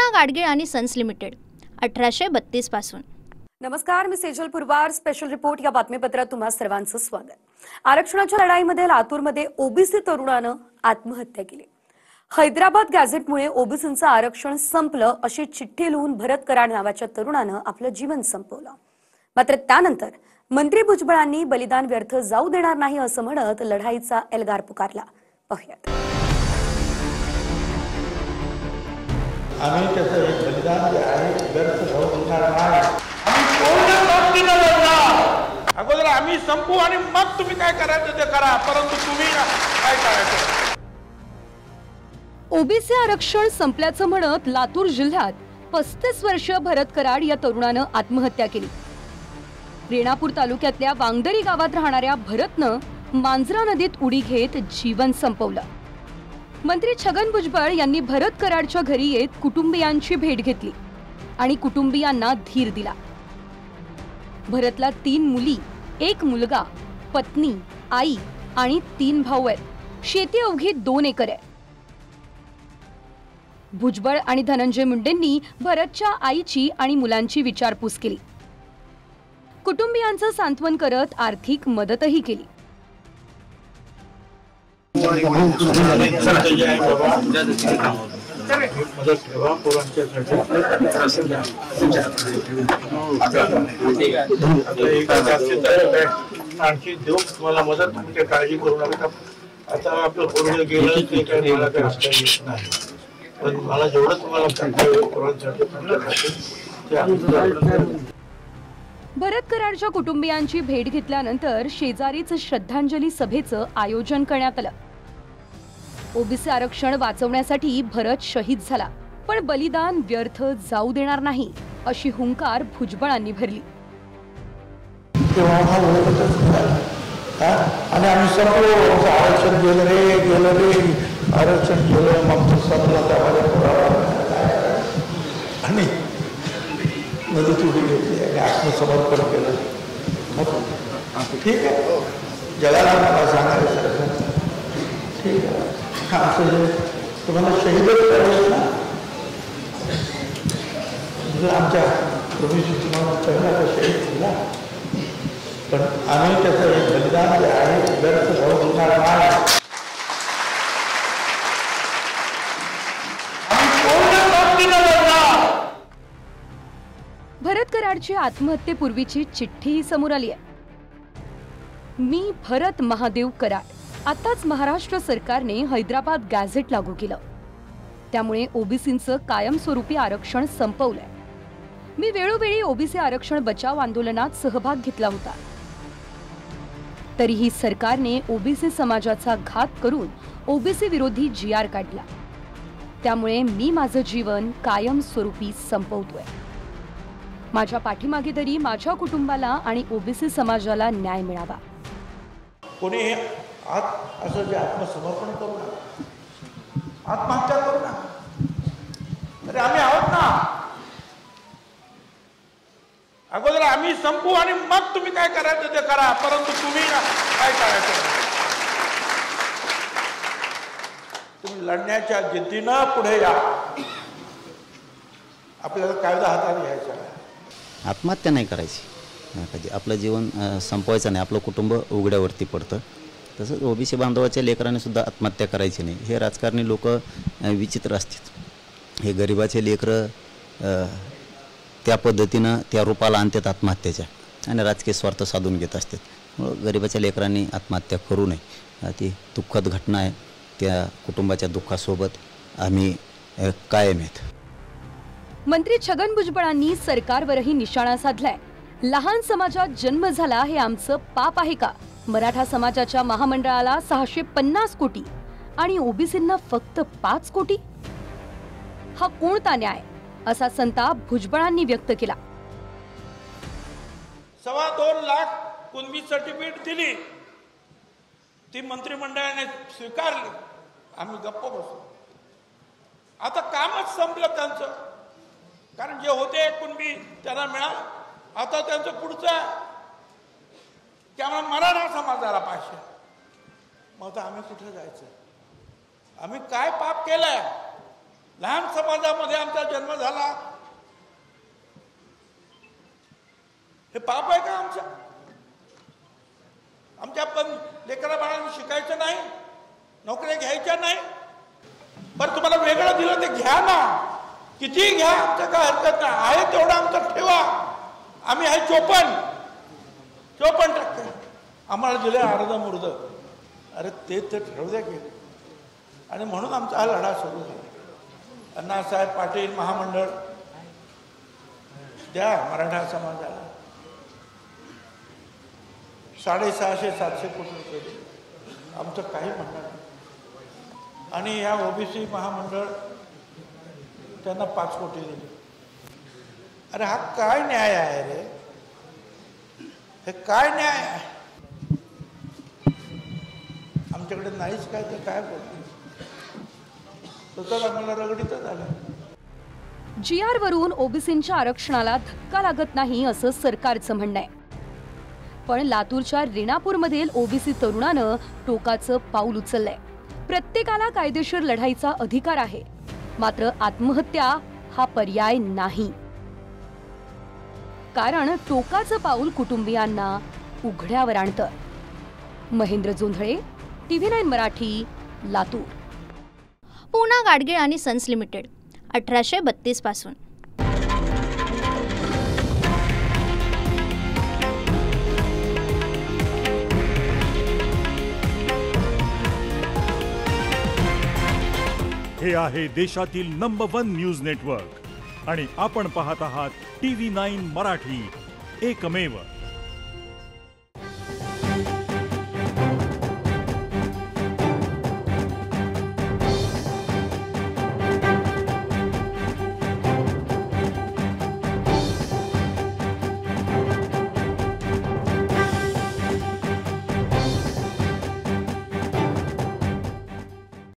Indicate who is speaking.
Speaker 1: कृष्णा गाडगीळ आणि sons limited 1832 पासून।
Speaker 2: नमस्कार, मी सेजल पुरवार। स्पेशल रिपोर्ट या बातमीपत्रात तुम्हा सर्वांचं स्वागत। आरक्षणाच्या लढाईमध्ये लातूरमध्ये ओबीसी तरुणानं आत्महत्या केली। हैदराबाद गॅझेटमुळे ओबीसींचं आरक्षण संपलं अशी चिठ्ठी लिहून भरत कराड नावाच्या तरुणानं आपलं जीवन संपवलं। मात्र त्यानंतर मंत्री भुजबळांनी बलिदान व्यर्थ जाऊ देणार नाही असं म्हणत लढाईचा एल्गार पुकारला। पाहूयात।
Speaker 3: आम्ही त्याचं एक बलिदान जे आहे व्यर्थ जाऊ देणार नाही।
Speaker 4: अगोदर आम्ही संपू आणि मग तुम्ही काय करायचं ते करा, परंतु तुम्ही काय करायचं।
Speaker 5: ओबीसी आरक्षण संपल्याचं म्हणत लातूर जिल्ह्यात 35 वर्ष भरत कराड या तरुणानं आत्महत्या केली। रेणापूर तालुक्यातल्या वांगदरी गावात राहणाऱ्या भरतनं मांजरा नदीत उडी घेत जीवन संपवलं। मंत्री छगन भुजबळ यांनी भरत कराडच्या घरी येत कुटुंबियांची भेट घेतली आणि कुटुंबियांना धीर दिला। भरतला 3 मुली, 1 मुलगा, पत्नी, आई आणि 3 भाऊ आहेत। शेती अवघी 2 एकर आहे। भुजबळ आणि धनंजय मुंडेंनी भरतच्या आईची आणि मुलांची विचारपूस केली। कुटुंबियांचं सांत्वन करत आर्थिक मदतही केली।
Speaker 3: आणखी देऊ मला मदत, म्हणजे काळजी करू नका। आता आपलं पूर्ण गेलं ते काही मला काही असता येत नाही, पण मला जेवढं तुम्हाला
Speaker 5: भरत कराडच्या कुटुंबियांची भेट घेतल्यानंतर शेजारीच श्रद्धांजली सभेचं आयोजन करण्यात आलं। ओबीसी आरक्षण वाचवण्यासाठी भरत शहीद झाला, पण बलिदान व्यर्थ जाऊ देणार नाही अशी हुंकार भुजबळांनी भरली।
Speaker 3: आणि आम्ही संपलो, आरक्षण गेलं रे आरक्षण गेलं, मग तो संपला आणि नदीत उडी घेतली आणि आत्मसमर्पण केलं। ठीक आहे, जगाला मला सांगायचं ठीक आहे, आमचं जे तुम्हाला शहीदच करायचं ना, आमच्या प्रभूजी तुम्हाला पहिला शहीद केला, पण आम्ही त्याचं एक बलिदान जे आहे व्यर्थ जाऊ देणार नाही।
Speaker 5: भरत कराडची आत्महत्येपूर्वीची चिठ्ठी समोर आली आहे। मी भरत महादेव कराड, आताच महाराष्ट्र सरकारने हैदराबाद गॅझेट लागू केलं, त्यामुळे ओबीसींचं कायमस्वरूपी आरक्षण संपवलंय। मी वेळोवेळी ओबीसी आरक्षण बचाव आंदोलनात सहभाग घेतला होता, तरीही सरकारने ओबीसी समाजाचा घात करून ओबीसी विरोधी GR काढला, त्यामुळे मी माझं जीवन कायमस्वरूपी संपवतोय। माझ्या पाठीमागे तरी माझ्या कुटुंबाला आणि ओबीसी समाजाला न्याय मिळावा।
Speaker 3: कोणी आज असं जे आत्मसमर्पण करू ना, आत्महत्या करू ना, अरे आम्ही आहोत ना।
Speaker 4: अगोदर आम्ही संपू आणि मग तुम्ही काय करायचं ते करा, परंतु तुम्ही काय करायचं। तुम्ही लढण्याच्या जिद्दीनं पुढे या। आपल्याला कायदा हातात घ्यायचा आहे।
Speaker 6: आत्महत्या नाही करायची, कधी आपलं जीवन संपवायचं नाही, आपलं कुटुंब उघड्यावरती पडतं। तसंच ओबीसी बांधवाच्या लेकरांनी सुद्धा आत्महत्या करायची नाही। हे राजकारणी लोक विचित्र असतात, हे गरिबाचे लेकरं त्या पद्धतीनं त्या रूपाला आणतात आत्महत्येच्या आणि राजकीय स्वार्थ साधून घेत असतात। म्हणून गरिबाच्या लेकरांनी आत्महत्या करू नये। ती दुःखद घटना आहे, त्या कुटुंबाच्या दुःखासोबत आम्ही कायम आहेत।
Speaker 5: मंत्री छगन भुजबळांनी सरकारवरही निशाणा साधलाय। लहान समाजात जन्म झाला हे आमचं पाप आहे का? मराठा समाजाच्या महामंडळाला 650 कोटी आणि ओबीसींना फक्त 5 कोटी? हा कोणता न्याय? असा संताप भुजबळांनी व्यक्त केला।
Speaker 4: 2.25 लाख कुणबी सर्टिफिकेट दिली, ती मंत्रिमंडळाने स्वीकारली, आम्ही गप्प बसलो। आता कामच संपलं त्यांचं, कारण जे होते कुणबी त्यांना मिळालं, आता त्यांचं पुढचं, त्यामुळे मराठा समाजाला पाहिजे। मग आता आम्ही कुठे जायचं? आम्ही काय पाप केलंय? लहान समाजामध्ये आमचा जन्म झाला, हे पाप आहे का आमचं? आमच्या पण लेकरा बाळांनी शिकायचं नाही, नोकऱ्या घ्यायच्या नाही? बरं तुम्हाला वेगळं दिलं ते घ्या ना, किती घ्या, आमचं काय हरकत नाही, आहे तेवढं आमचं ठेवा. आम्ही आहे 54%, आम्हाला दिलं अर्ध मुर्द. अरे ते तर ठेवू द्या की. आणि म्हणून आमचा हा लढा सुरू झाला. अण्णासाहेब पाटील महामंडळ द्या मराठा समाजाला 650-700 कोटी रुपये दिले, आमचं काही म्हणणं नाही. आणि या ओबीसी महामंडळ त्यांना 5 कोटी दिले. अरे हा काय न्याय आहे रे? हे काय न्याय आहे? आमच्याकडे नाहीच काय तर काय बोलतो, तर आम्हाला रगडीतच आलं.
Speaker 5: GR वरून ओबीसींच्या आरक्षणाला धक्का लागत नाही असं सरकारचं म्हणणं आहे. पण लातूरच्या रेणापूरमधील ओबीसी तरुणानं टोकाचं पाऊल उचललंय. प्रत्येकाला कायदेशीर लढाईचा अधिकार आहे, मात्र आत्महत्या हा पर्याय नाही. कारण टोकाचं पाऊल कुटुंबियांना उघड्यावर आणतं. महेंद्र जोंधळे, TV9 मराठी, लातूर.
Speaker 1: पूना गाडगीळ आणि सन्स लिमिटेड 1832 पासून.
Speaker 7: हे आहे देशातील नंबर 1 न्यूज नेटवर्क आणि आपण पाहत आहात TV9 मराठी, एकमेव.